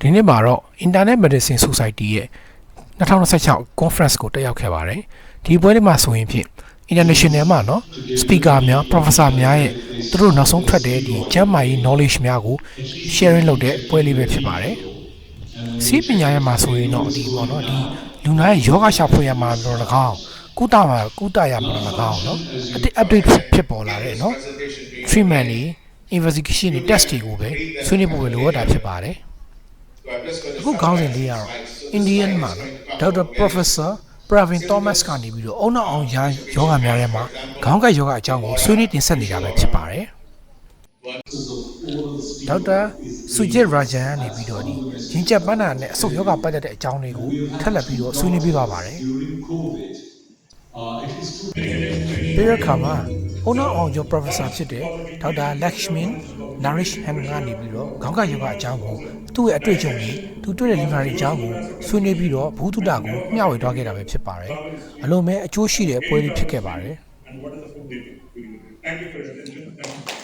ဒီနေ့မှာတော့ Internet Medicine Society ရဲ့2026 conference ကိုတက်ရောက်ခဲ့ပါတယ်ဒီပွဲလေးမှာဆိုရင်ဖြင့် international မှာเนาะ speaker များ professor များရဲ့သူတို့နောက်ဆုံးထွက်တဲ့ဒီကျမ်းမာရေး knowledge များကို sharing လုပ်တဲ့ပွဲလေးပဲဖြစ်ပါတယ်စီးပညာရဲ့မှာဆိုရင်တော့ဒီပေါ့เนาะဒီလူနာရဲ့ယောဂရှာဖွေရမှာတော့၎င်းကုသရမှာ၎င်းเนาะအတိ update ဖြစ်ပေါ်လာတဲ့เนาะ treatment တွေ investigation တွေ test တွေကိုပဲဆွေးနွေးဖို့လိုအပ်တာဖြစ်ပါတယ်အခုခေါင်းစဉ်လေးကတော့ Indian မှာဒေါက်တာ Professor Pravin Thomas ကနေပြီးတော့အုံနောက်အောင်ယောဂများထဲမှာခေါင်းကိုက်ယောဂအကြောင်းကိုဆွေးနွေးတင်ဆက်နေတာပဲဖြစ်ပါတယ်ဒေါက်တာ Sujit Rajan ကနေပြီးတော့ဒီရင်ကျက်ပန်းနာနဲ့အဆုတ်ယောဂပတ်သက်တဲ့အကြောင်းတွေကိုထပ်လက်ပြီးတော့ဆွေးနွေးပြပါပါတယ်ပြီးရခါမှာအုံနောက်အောင်ယော Professor ဖြစ်တဲ့ဒေါက်တာ Lakshmin Narishhan ကနေပြီးတော့ခေါင်းကိုက်ယောဂအကြောင်းကိုသူ့ရဲ့အတွေ့အကြုံတွေသူတွေ့တဲ့လူနာတွေအကြောင်းကိုဆွေးနွေးပြီးတော့ဘုသူတကိုမျှဝေသွားခဲ့တာပဲဖြစ်ပါတယ်အလုံးမဲ့အကျိုးရှိတဲ့ပွဲလေးဖြစ်ခဲ့ပါတယ်And what is the food they do? Thank you for your attention.